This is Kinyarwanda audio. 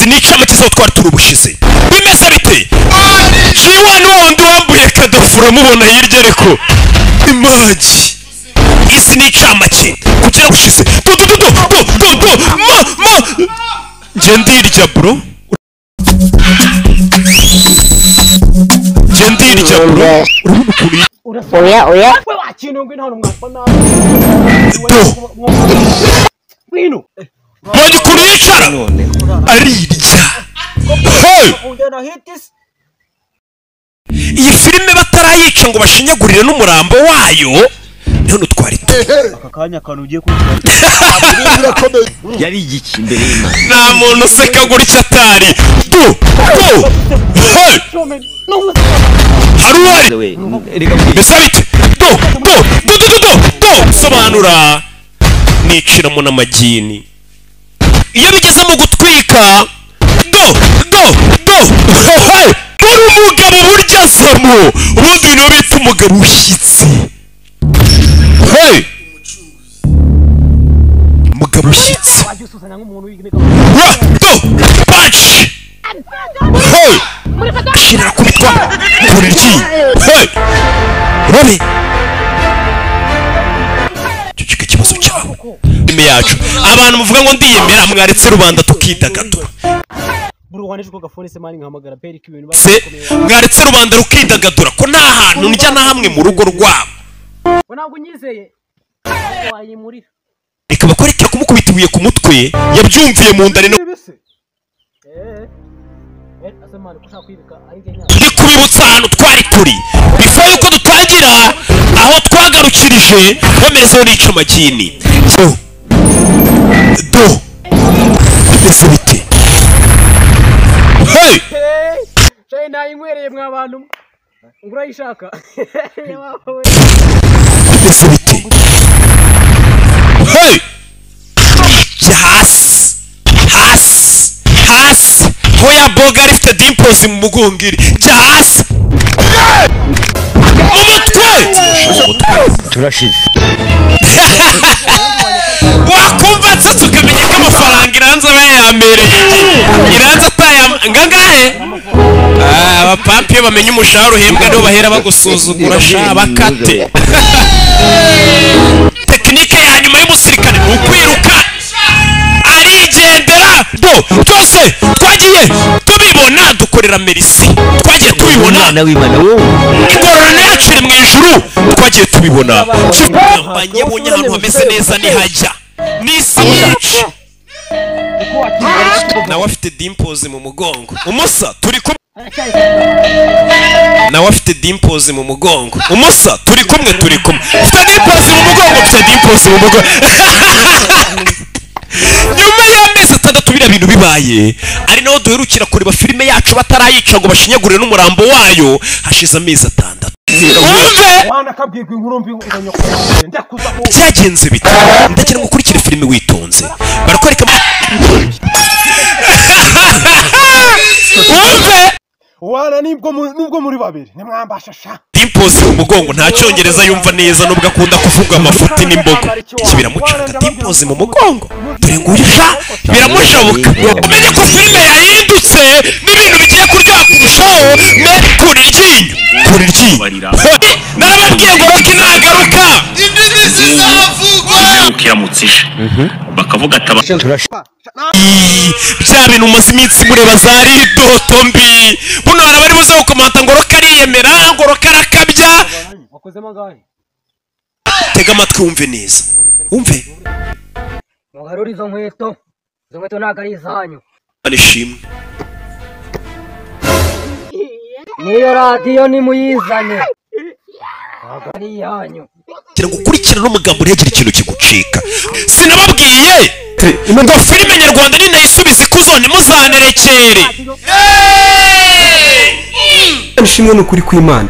sinica amakizo twari turubushize bimeze bite jiwa n'undi wambuye kadafura mubona hirya ariko imaji isi nicamake kugira bushize nje ndirya bro ndirya bro oya we wakintu ngwino hano mwafana ngwino Mwenye kuricara arirya iyi filime batarayica ngo bashinyagurire n'umurambo wayo none twari aka kanya kantu ugiye kugira yari igiki imbere y'Imana nta muntu useka gutya atari haruwari bisa bite sobanura niciramo n'amagini iyo bigeze mu gutwika uri umugabo burya azamo ubundi niyo bita umugabo ushyitse umugabo ushyitse panci ashyirira ku mitwa kuri ry'iyi urabe cyo ikibazo cyawe ime yacu abantu muvuga ngo ndiyemera mwaretse rubanda tukidagadura se mwaretse rubanda rukidagadura ko nta hantu njya na hamwe mu rugo rwabo reka bakorekera kumukubita ibuye ku mutwe yabyumviye mu nda rino turi kubibutsa ahantu twari turi before yuko dutangira aho twagarukirije bamezeho nica amagini bimeze bite Chay nayinywereye mwa bantu ngurayishaka bimeze bite hasi hoya boga rifite dimples mu mugongiri jya hasi umutwe turashize wakumva nsatse ukamenya ko amafaranga iranza aba yayamereye iranza atayamagahe abapampi iyo bamenya umushahara uhembwa nibo bahera bagusuzugura sha bakate tekinike ya nyuma y'umusirikare ni ukwiruka arigendera twose twagiye tubibona dukorera merisi twagiye tubibona ingororano yacu iri mu ijuru twagiye tubibona mbanye ahantu hameze neza nihajya n'isi nyinshi nawe afite dimples mu mugongo umusa turi kumwe nawe afite dimples mu mugongo umusa turi kumwe ufite dimples mu mugongo ufite dimples mu mugongo nyuma y'amezi 6 biriya bintu bibaye ari naho duherukira kureba filime yacu batarayica ngo bashinyagurire n'umurambo wayo hashize amezi 6 byagenze bite ndagira ngo ukurikire filime witonze barakwereka wana nubwo muri babiri nimwambashasha dimples mu mugongo nta cyongereza yumva neza nubwo akunda kuvuga amafuti n'imbogo iki biramucanga dimples mu mugongo dore nguyu sha biramushabuka umenye ko filime yahindutse n'ibintu bigiye kuryoha kurushaho kuri iryinyo narababwiye ngo roki nagaruka indimi zizavugwa kiramutse bakavuga ataba bya bintu umaze iminsi mureba zari idoto mbi buno hari abari buze gukomanta ngo roka ariyemera ngo roka arakabya tega amatwi wumve neza wumve mugarura izo nkweto ntabwo ari izanyu anishimwe niyo radiyo nimuyizane ntabwo ari iyanyu kugira ngo ukurikirane n'umugambo ntihagire ikintu kigucika sinababwiye ngo filime nyarwanda ninayisubiza ikuzo ntimuzanerekere nishimwe n'ukuri kw'Imana